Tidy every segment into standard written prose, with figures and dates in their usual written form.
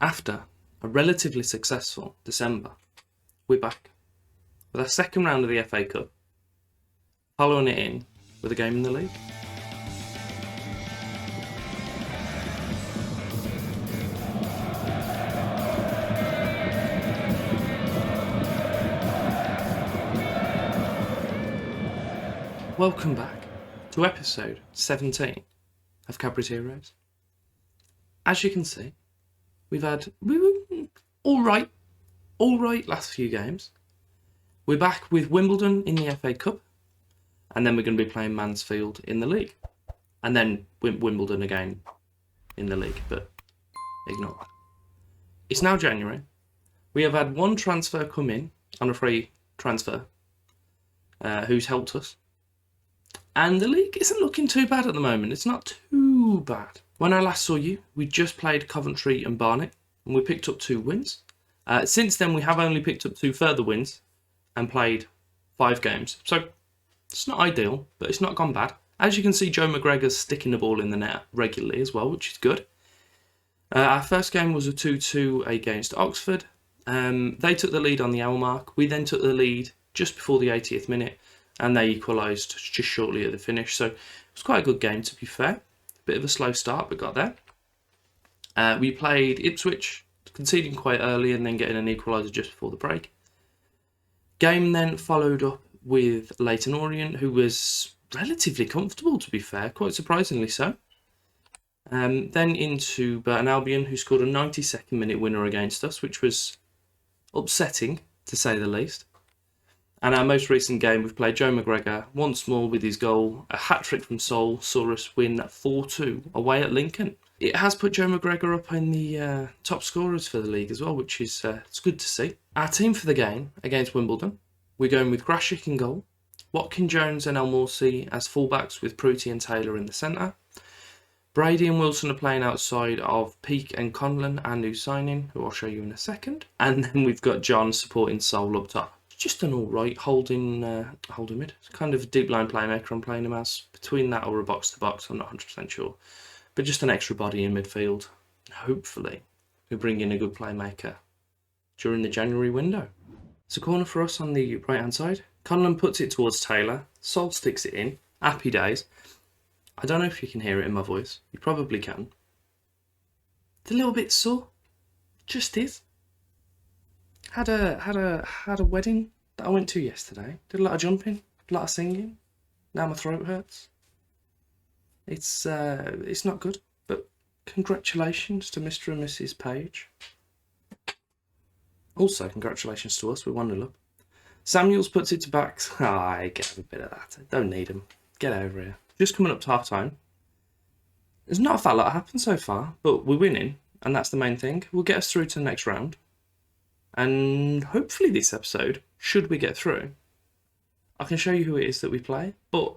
After a relatively successful December, we're back with our second round of the FA Cup, following it in with a game in the league. Welcome back to episode 17 of Cadbury's Heroes. As you can see, we were all right last few games. We're back with Wimbledon in the FA Cup, and then we're going to be playing Mansfield in the league, and then Wimbledon again in the league, but ignore that. It's now January. We have had one transfer come in on a free transfer, who's helped us. And the league isn't looking too bad at the moment. It's not too bad. When I last saw you, we just played Coventry and Barnet, and we picked up 2 wins. Since then, we have only picked up 2 further wins and played 5 games. So it's not ideal, but it's not gone bad. As you can see, Joe McGregor's sticking the ball in the net regularly as well, which is good. Our first game was a 2-2 against Oxford. They took the lead on the hour mark. We then took the lead just before the 80th minute, and they equalised just shortly at the finish. So it was quite a good game, to be fair. A bit of a slow start, but got there. We played Ipswich, conceding quite early and then getting an equaliser just before the break. Game then followed up with Leyton Orient, who was relatively comfortable, to be fair, quite surprisingly so. Then into Burton Albion, who scored a 92nd minute winner against us, which was upsetting, to say the least. And our most recent game, we've played Joe McGregor once more with his goal. A hat-trick from Seoul saw us win 4-2 away at Lincoln. It has put Joe McGregor up in the top scorers for the league as well, which is it's good to see. Our team for the game against Wimbledon, we're going with Grashik in goal, Watkin Jones and El Morsi as fullbacks with Pruti and Taylor in the centre. Brady and Wilson are playing outside of Peake and Conlon, our new signing, who I'll show you in a second. And then we've got John supporting Seoul up top. Just an alright holding mid. It's kind of a deep line playmaker I'm playing him as. Between that or a box to box, I'm not 100% sure. But just an extra body in midfield. Hopefully, we bring in a good playmaker during the January window. It's a corner for us on the right hand side. Conlon puts it towards Taylor. Sol sticks it in. Happy days. I don't know if you can hear it in my voice. You probably can. It's a little bit sore. Just is. Had a wedding that I went to yesterday. Did a lot of jumping, a lot of singing. Now my throat hurts. It's not good, but congratulations to Mr. and Mrs. Page. Also, congratulations to us. We're 1-0 up. Samuels puts it to backs. I get a bit of that. Don't need him. Get over here. Just coming up to half time. There's not a fat lot happened so far, but we're winning, and that's the main thing. We'll get us through to the next round. And hopefully this episode, should we get through, I can show you who it is that we play. But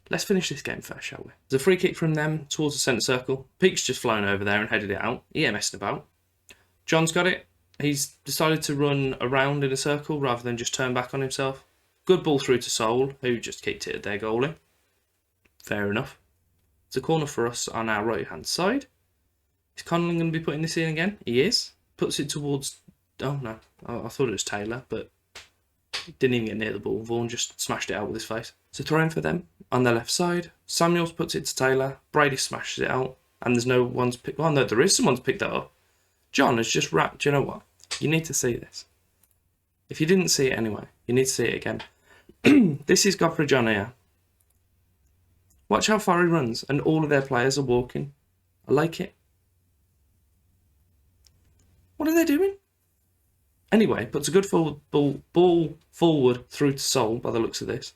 let's finish this game first, shall we? There's a free kick from them towards the centre circle. Peake's just flown over there and headed it out. He ain't messing about. John's got it. He's decided to run around in a circle rather than just turn back on himself. Good ball through to Seoul, who just kicked it at their goalie. Fair enough. It's a corner for us on our right-hand side. Is Conlon going to be putting this in again? He is. Puts it towards... Oh, no. I thought it was Taylor, but didn't even get near the ball. Vaughan just smashed it out with his face. So throw-in for them on the left side. Samuels puts it to Taylor. Brady smashes it out. And there's no one's picked... Well, no, there is someone's picked that up. John has just wrapped... Do you know what? You need to see this. If you didn't see it anyway, you need to see it again. This is Godfrey John here. Watch how far he runs, and all of their players are walking. I like it. What are they doing? Anyway, puts a good ball forward through to Seoul by the looks of this.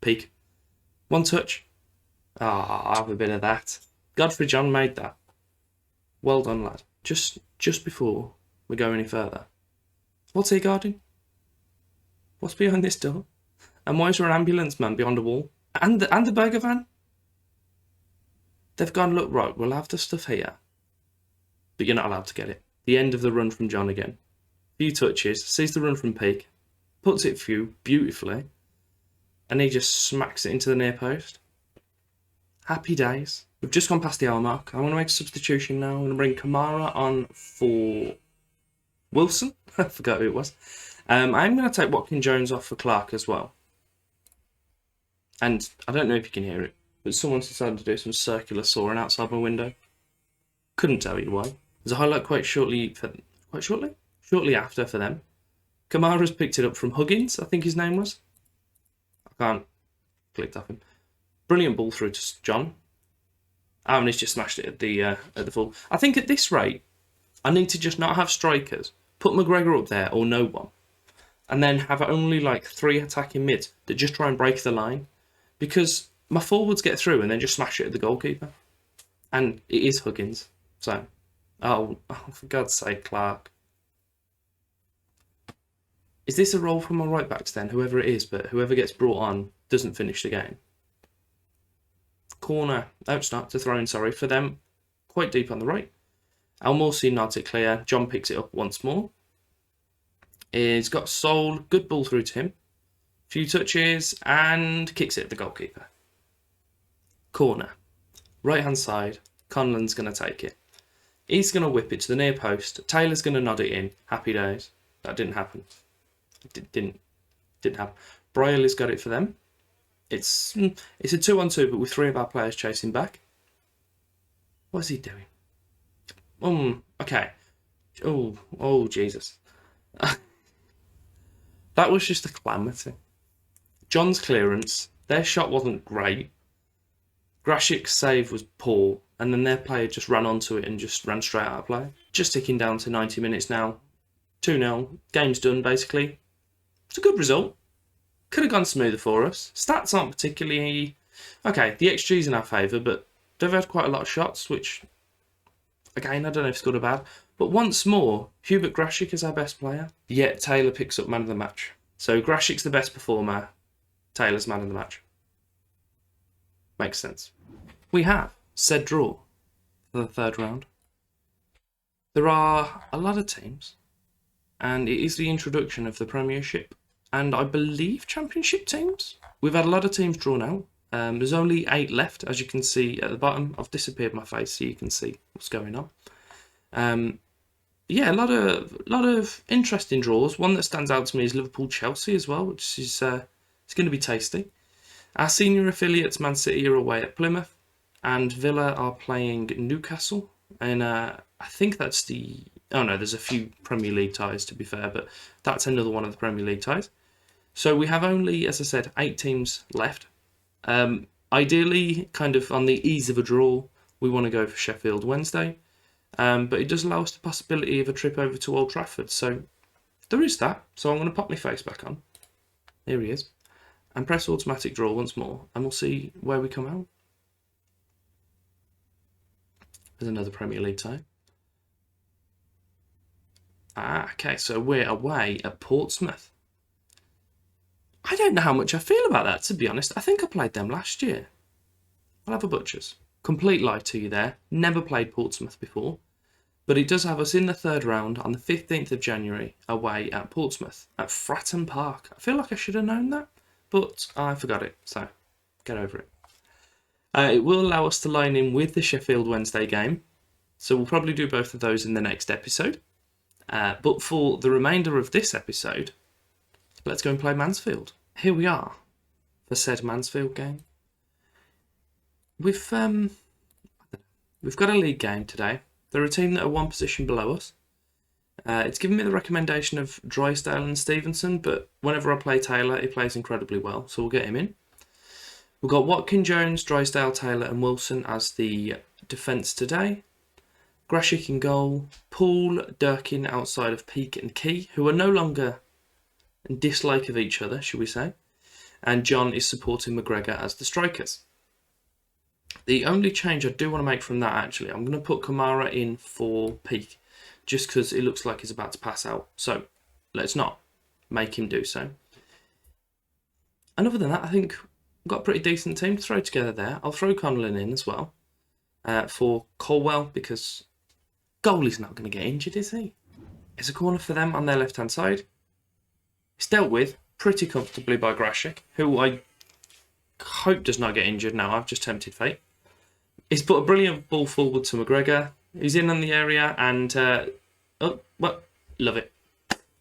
Peake. One touch. I'll have a bit of that. Godfrey John made that. Well done, lad. Just before we go any further. What's he guarding? What's behind this door? And why is there an ambulance man behind a wall? And the burger van? They've gone, look, right, we'll have the stuff here. But you're not allowed to get it. The end of the run from John again. Few touches, sees the run from Peake, puts it through beautifully, and he just smacks it into the near post. Happy days. We've just gone past the hour mark. I want to make a substitution now. I'm going to bring Kamara on for Wilson. I forgot who it was. I'm going to take Watkin Jones off for Clark as well. And I don't know if you can hear it, but someone's decided to do some circular sawing outside my window. Couldn't tell you why. There's a highlight shortly after for them. Kamara's picked it up from Huggins, I think his name was. I can't click off him. Brilliant ball through to John. And he's just smashed it at the full. I think at this rate, I need to just not have strikers, put McGregor up there or no one, and then have only like 3 attacking mids that just try and break the line, because my forwards get through and then just smash it at the goalkeeper. And it is Huggins. So, oh for God's sake, Clark. Is this a role from my right backs then? Whoever it is, but whoever gets brought on doesn't finish the game. Corner, it's not to throw in, sorry, for them, quite deep on the right. Al-Morsi nods it clear. John picks it up once more. He's got Sol, good ball through to him. Few touches and kicks it at the goalkeeper. Corner, right hand side. Conlon's going to take it. He's going to whip it to the near post. Taylor's going to nod it in. Happy days. That didn't happen. It didn't happen. Brierley's got it for them. It's a 2-on-2, but with 3 of our players chasing back. What's he doing? Okay. Oh, Jesus. That was just a calamity. John's clearance, their shot wasn't great. Grashik's save was poor, and then their player just ran onto it and just ran straight out of play. Just ticking down to 90 minutes now. 2-0. Game's done, basically. It's a good result. Could have gone smoother for us. Stats aren't particularly... Okay, the XG's in our favour, but they've had quite a lot of shots, which, again, I don't know if it's good or bad. But once more, Hubert Grashik is our best player. Yet Taylor picks up man of the match. So Grashik's the best performer. Taylor's man of the match. Makes sense. We have said draw for the 3rd round. There are a lot of teams, and it is the introduction of the Premiership and I believe Championship teams. We've had a lot of teams drawn out. There's only 8 left, as you can see at the bottom. I've disappeared my face so you can see what's going on. Yeah, a lot of interesting draws. One that stands out to me is Liverpool-Chelsea as well, which is it's going to be tasty. Our senior affiliates, Man City, are away at Plymouth, and Villa are playing Newcastle. And I think that's the... Oh no, there's a few Premier League ties to be fair, but that's another one of the Premier League ties. So we have only, as I said, 8 teams left. Ideally, kind of on the ease of a draw, we want to go for Sheffield Wednesday. But it does allow us the possibility of a trip over to Old Trafford. So there is that. So I'm going to pop my face back on. Here he is. And press automatic draw once more. And we'll see where we come out. There's another Premier League tie. Okay, so we're away at Portsmouth. I don't know how much I feel about that, to be honest. I think I played them last year. I'll have a butcher's. Complete lie to you there. Never played Portsmouth before. But it does have us in the 3rd round on the 15th of January away at Portsmouth at Fratton Park. I feel like I should have known that, but I forgot it, so get over it. It will allow us to line in with the Sheffield Wednesday game, so we'll probably do both of those in the next episode. But for the remainder of this episode, let's go and play Mansfield. Here we are for said Mansfield game. We've got a league game today. They're a team that are 1 position below us. It's given me the recommendation of Drysdale and Stevenson, but whenever I play Taylor, he plays incredibly well, so we'll get him in. We've got Watkin Jones, Drysdale, Taylor and Wilson as the defence today. Grashik in goal, Paul, Durkin outside of Peake and Key, who are no longer in dislike of each other, should we say. And John is supporting McGregor as the strikers. The only change I do want to make from that, actually, I'm going to put Kamara in for Peake, just because it looks like he's about to pass out. So let's not make him do so. And other than that, I think we've got a pretty decent team to throw together there. I'll throw Conlon in as well for Colwell, because goalie's not going to get injured, is he? It's a corner for them on their left-hand side. It's dealt with pretty comfortably by Grashik, who I hope does not get injured now. I've just tempted fate. He's put a brilliant ball forward to McGregor. He's in on the area and, love it.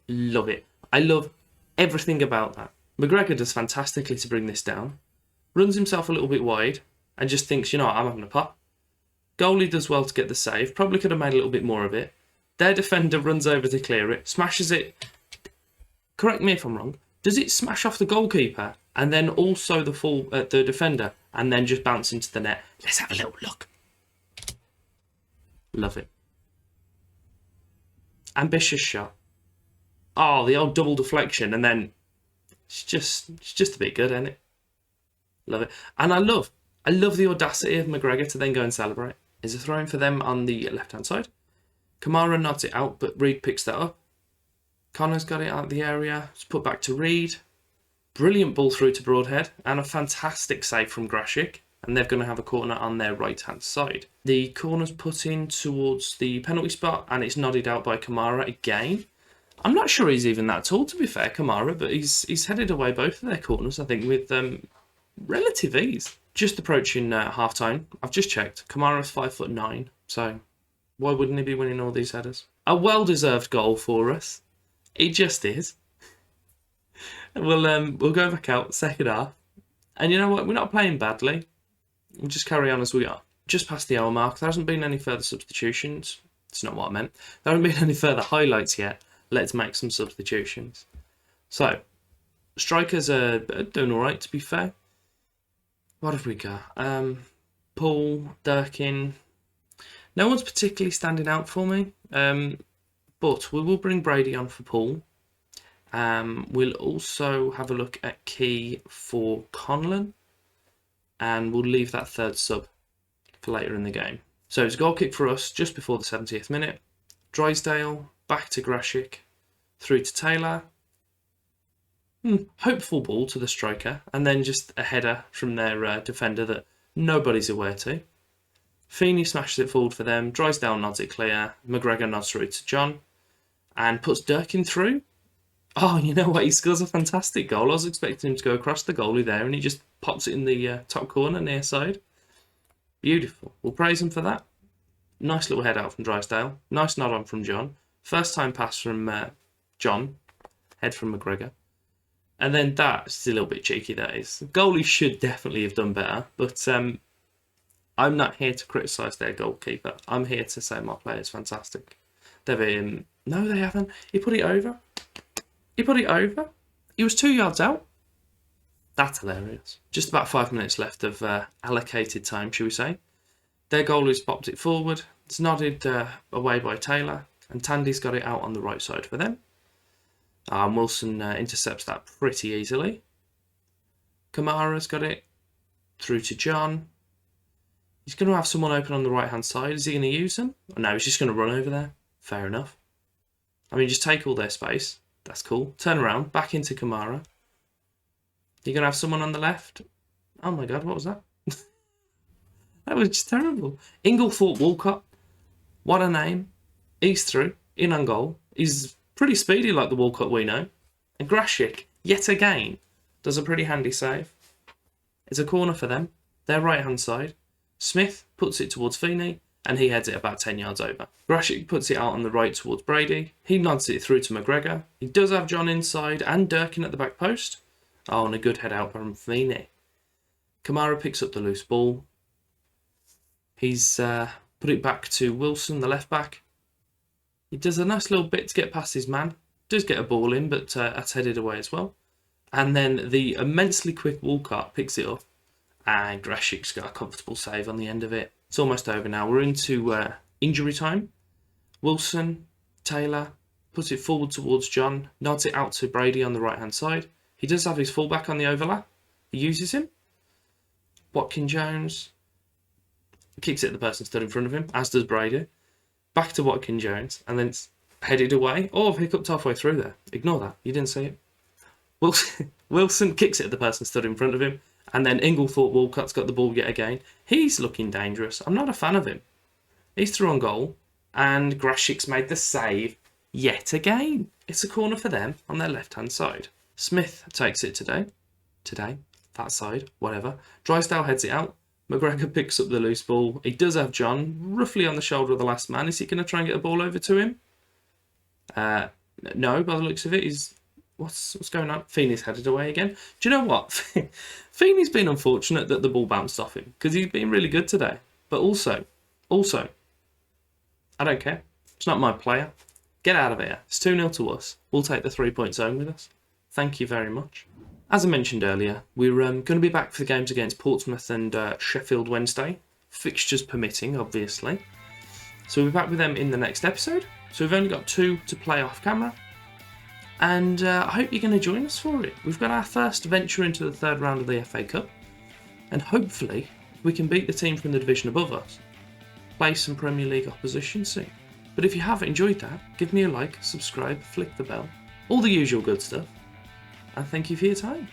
Love it. I love everything about that. McGregor does fantastically to bring this down. Runs himself a little bit wide and just thinks, you know what, I'm having a pop. Goalie does well to get the save. Probably could have made a little bit more of it. Their defender runs over to clear it, smashes it. Correct me if I'm wrong. Does it smash off the goalkeeper and then also the defender and then just bounce into the net? Let's have a little look. Love it. Ambitious shot. Oh, the old double deflection, and then it's just a bit good, isn't it? Love it. And I love the audacity of McGregor to then go and celebrate. Is a throw in for them on the left-hand side. Kamara nods it out, but Reed picks that up. Connor's got it out of the area. It's put back to Reed. Brilliant ball through to Broadhead, and a fantastic save from Grashik. And they're going to have a corner on their right-hand side. The corner's put in towards the penalty spot, and it's nodded out by Kamara again. I'm not sure he's even that tall, to be fair, Kamara, but he's headed away both of their corners, I think, with relative ease. Just approaching half-time. I've just checked. Kamara's 5'9", so why wouldn't he be winning all these headers? A well-deserved goal for us. It just is. We'll go back out, second half. And you know what? We're not playing badly. We'll just carry on as we are. Just past the hour mark. There hasn't been any further substitutions. That's not what I meant. There haven't been any further highlights yet. Let's make some substitutions. So, strikers are doing all right, to be fair. What have we got? Paul, Durkin. No one's particularly standing out for me. But we will bring Brady on for Paul. We'll also have a look at Key for Conlon. And we'll leave that third sub for later in the game. So it's a goal kick for us just before the 70th minute. Drysdale, back to Grashik, through to Taylor. Hopeful ball to the striker, and then just a header from their defender that nobody's aware to. Feeney smashes it forward for them. Drysdale nods it clear. McGregor nods through to John and puts Durkin through. Oh, you know what? He scores a fantastic goal. I was expecting him to go across the goalie there, and he just pops it in the top corner near side. Beautiful. We'll praise him for that. Nice little head out from Drysdale. Nice nod on from John. First time pass from John. Head from McGregor. And then that's a little bit cheeky, that is. The goalie should definitely have done better, but I'm not here to criticise their goalkeeper. I'm here to say my player's fantastic. They've been... No, they haven't. He put it over. He put it over. He was 2 yards out. That's hilarious. Just about 5 minutes left of allocated time, shall we say. Their goalie's popped it forward. It's nodded away by Taylor. And Tandy's got it out on the right side for them. Wilson intercepts that pretty easily. Kamara's got it through to John. He's going to have someone open on the right-hand side. Is he going to use them? Oh, no, he's just going to run over there. Fair enough. I mean, just take all their space. That's cool. Turn around, back into Kamara. You're going to have someone on the left. Oh my God, what was that? That was just terrible. Inglethorpe Walcott. What a name. He's through. In on goal. He's pretty speedy like the Walcott we know. And Grashik, yet again, does a pretty handy save. It's a corner for them. Their right-hand side. Smith puts it towards Feeney, and he heads it about 10 yards over. Grashik puts it out on the right towards Brady. He nods it through to McGregor. He does have John inside and Durkin at the back post. Oh, and a good head out from Feeney. Kamara picks up the loose ball. He's put it back to Wilson, the left back. He does a nice little bit to get past his man. Does get a ball in, but that's headed away as well. And then the immensely quick Walcott picks it up. And Grashik's got a comfortable save on the end of it. It's almost over now. We're into injury time. Wilson, Taylor, puts it forward towards John. Nods it out to Brady on the right-hand side. He does have his fullback on the overlap. He uses him. Watkin-Jones kicks it at the person stood in front of him, as does Brady. Back to Watkin-Jones, and then it's headed away. Oh, I've hiccuped halfway through there. Ignore that. You didn't see it. Wilson kicks it at the person stood in front of him, and then Inglethorpe Walcott's got the ball yet again. He's looking dangerous. I'm not a fan of him. He's through on goal, and Grashik's made the save yet again. It's a corner for them on their left-hand side. Smith takes it today, that side, whatever. Drysdale heads it out. McGregor picks up the loose ball. He does have John roughly on the shoulder of the last man. Is he going to try and get a ball over to him? No, by the looks of it, what's going on? Feeney's headed away again. Do you know what? Feeney's been unfortunate that the ball bounced off him because he's been really good today. But also, I don't care. It's not my player. Get out of here. It's 2-0 to us. We'll take the 3 points home with us. Thank you very much. As I mentioned earlier, we're going to be back for the games against Portsmouth and Sheffield Wednesday. Fixtures permitting, obviously. So we'll be back with them in the next episode. So we've only got 2 to play off camera. And I hope you're going to join us for it. We've got our first venture into the 3rd round of the FA Cup. And hopefully we can beat the team from the division above us. Play some Premier League opposition soon. But if you have enjoyed that, give me a like, subscribe, flick the bell. All the usual good stuff. And thank you for your time.